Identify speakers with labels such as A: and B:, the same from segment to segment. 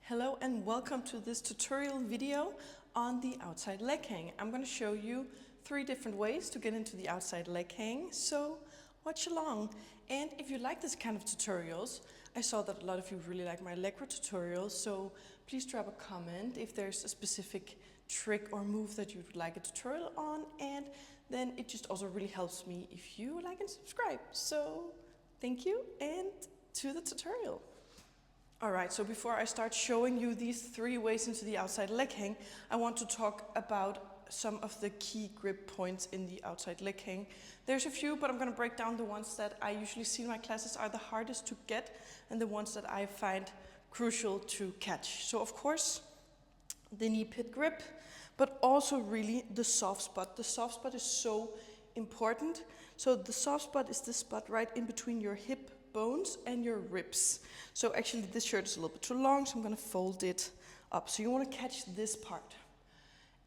A: Hello and welcome to this tutorial video on the outside leg hang. I'm going to show you 3 different ways to get into the outside leg hang, so watch along. And if you like this kind of tutorials, I saw that a lot of you really like my leg row tutorials, so please drop a comment if there's a specific trick or move that you would like a tutorial on, and then it just also really helps me if you like and subscribe. So thank you and to the tutorial. Alright, so before I start showing you these 3 ways into the outside leg hang, I want to talk about some of the key grip points in the outside leg hang. There's a few, but I'm going to break down the ones that I usually see in my classes are the hardest to get and the ones that I find crucial to catch. So of course, the knee pit grip, but also really the soft spot. The soft spot is so important. So the soft spot is this spot right in between your hip bones and your ribs. So actually this shirt is a little bit too long, so I'm going to fold it up. So you want to catch this part.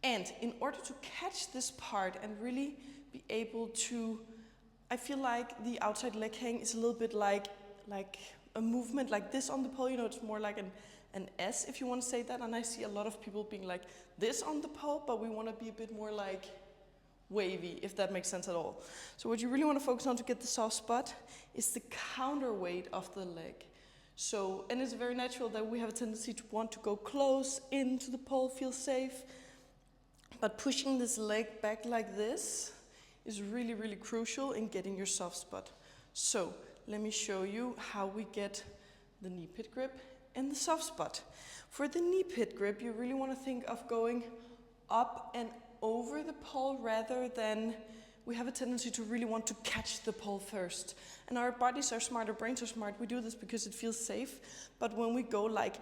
A: And in order to catch this part and really be able to, I feel like the outside leg hang is a little bit like a movement like this on the pole. You know, it's more like an S, if you want to say that. And I see a lot of people being like this on the pole, but we want to be a bit more like wavy, if that makes sense at all. So what you really want to focus on to get the soft spot is the counterweight of the leg. So, and it's very natural that we have a tendency to want to go close into the pole, feel safe, but pushing this leg back like this is really, really crucial in getting your soft spot. So let me show you how we get the knee pit grip and the soft spot. For the knee pit grip, you really want to think of going up and over the pole rather than we have a tendency to really want to catch the pole first. And our bodies are smart, our brains are smart. We do this because it feels safe. But when we go like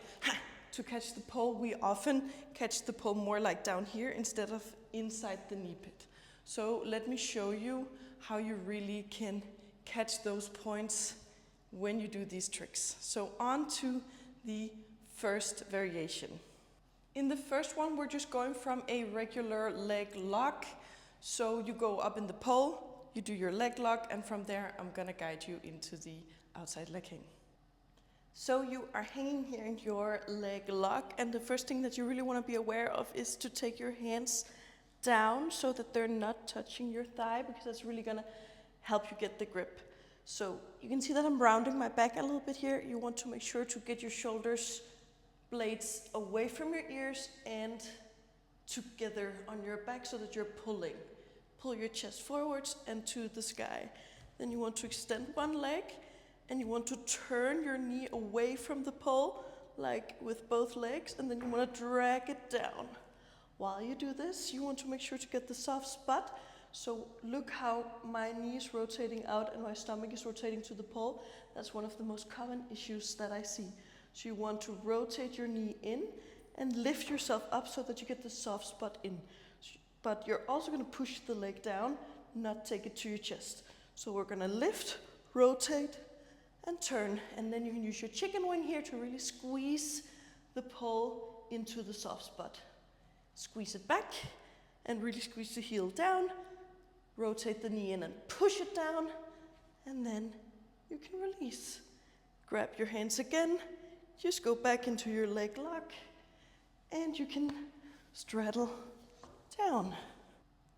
A: to catch the pole, we often catch the pole more like down here instead of inside the knee pit. So let me show you how you really can catch those points when you do these tricks. So on to the first variation. In the first one, we're just going from a regular leg lock. So you go up in the pole, you do your leg lock, and from there I'm gonna guide you into the outside leg hang. So you are hanging here in your leg lock, and the first thing that you really wanna be aware of is to take your hands down so that they're not touching your thigh, because that's really gonna help you get the grip. So you can see that I'm rounding my back a little bit here. You want to make sure to get your shoulders blades away from your ears and together on your back so that you're pulling. Pull your chest forwards and to the sky. Then you want to extend one leg and you want to turn your knee away from the pole, like with both legs, and then you want to drag it down. While you do this, you want to make sure to get the soft spot. So look how my knee is rotating out and my stomach is rotating to the pole. That's one of the most common issues that I see. So you want to rotate your knee in and lift yourself up so that you get the soft spot in. But you're also going to push the leg down, not take it to your chest. So we're going to lift, rotate, and turn. And then you can use your chicken wing here to really squeeze the pole into the soft spot. Squeeze it back and really squeeze the heel down. Rotate the knee in and push it down. And then you can release. Grab your hands again. Just go back into your leg lock and you can straddle down.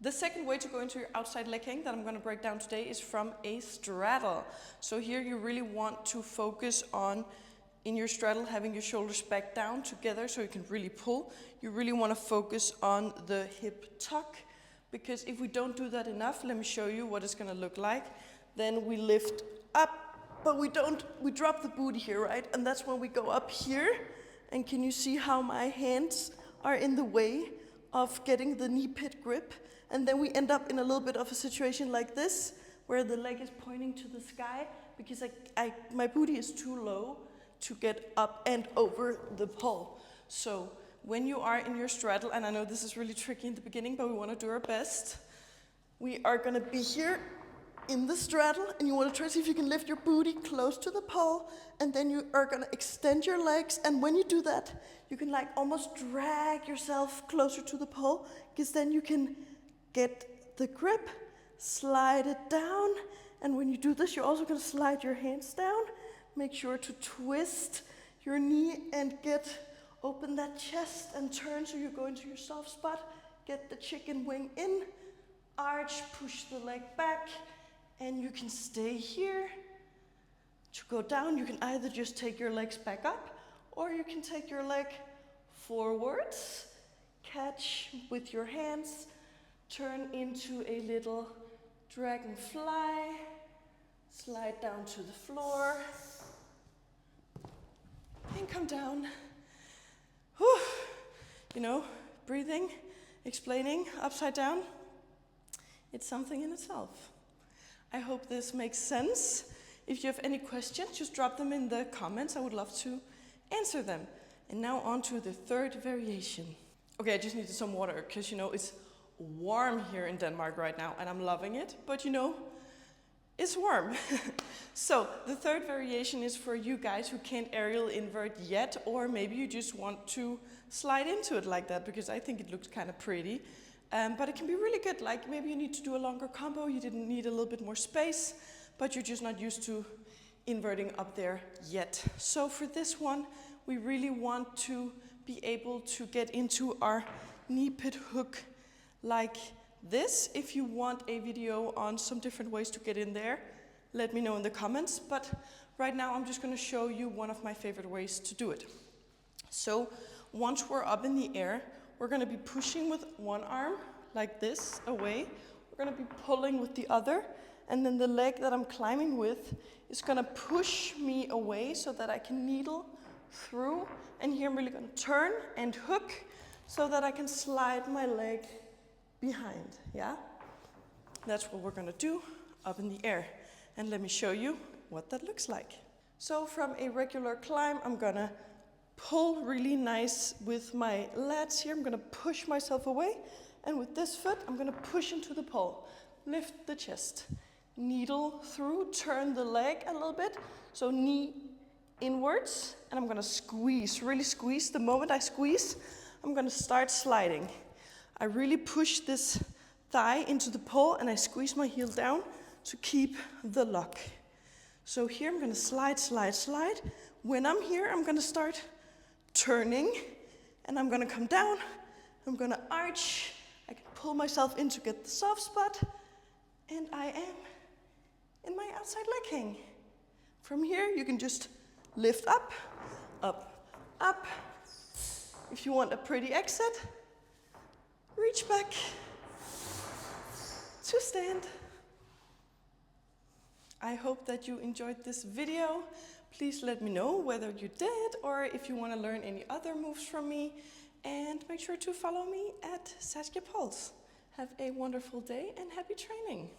A: The second way to go into your outside leg hang that I'm going to break down today is from a straddle. So here you really want to focus on, in your straddle, having your shoulders back down together so you can really pull. You really want to focus on the hip tuck, because if we don't do that enough, let me show you what it's going to look like. Then we lift up. But we drop the booty here, right? And that's when we go up here. And can you see how my hands are in the way of getting the knee pit grip? And then we end up in a little bit of a situation like this, where the leg is pointing to the sky, because my booty is too low to get up and over the pole. So when you are in your straddle, and I know this is really tricky in the beginning, but we want to do our best. We are going to be here in the straddle, and you want to try to see if you can lift your booty close to the pole, and then you are going to extend your legs, and when you do that, you can like almost drag yourself closer to the pole, because then you can get the grip, slide it down, and when you do this, you're also going to slide your hands down. Make sure to twist your knee and get Open that chest and turn so you go into your soft spot. Get the chicken wing in. Arch, push the leg back, and you can stay here. To go down, you can either just take your legs back up, or you can take your leg forwards, catch with your hands, turn into a little dragonfly, slide down to the floor, and come down. Whew. You know, breathing, explaining, upside down, it's something in itself. I hope this makes sense. If you have any questions, just drop them in the comments. I would love to answer them. And now on to the third variation. Okay, I just needed some water because, you know, it's warm here in Denmark right now and I'm loving it, but you know, it's warm. So the third variation is for you guys who can't aerial invert yet, or maybe you just want to slide into it like that because I think it looks kind of pretty. But it can be really good, like maybe you need to do a longer combo, you didn't need a little bit more space, but you're just not used to inverting up there yet. So for this one, we really want to be able to get into our knee pit hook like this. If you want a video on some different ways to get in there, let me know in the comments. But right now I'm just gonna show you one of my favorite ways to do it. So once we're up in the air, we're gonna be pushing with one arm like this away. We're gonna be pulling with the other, and then the leg that I'm climbing with is gonna push me away so that I can needle through. And here I'm really gonna turn and hook so that I can slide my leg behind, yeah? That's what we're gonna do up in the air. And let me show you what that looks like. So from a regular climb, I'm gonna pull really nice with my lats here. I'm gonna push myself away. And with this foot, I'm gonna push into the pole. Lift the chest. Needle through, turn the leg a little bit. So knee inwards, and I'm gonna squeeze, really squeeze. The moment I squeeze, I'm gonna start sliding. I really push this thigh into the pole and I squeeze my heel down to keep the lock. So here I'm gonna slide, slide, slide. When I'm here, I'm gonna start turning and I'm gonna come down. I'm gonna arch. I can pull myself in to get the soft spot, and I am in my outside leg hang. From here, you can just lift up, up, up. If you want a pretty exit, reach back to stand. I hope that you enjoyed this video. Please let me know whether you did or if you want to learn any other moves from me. And make sure to follow me at Saskia Pulse. Have a wonderful day and happy training.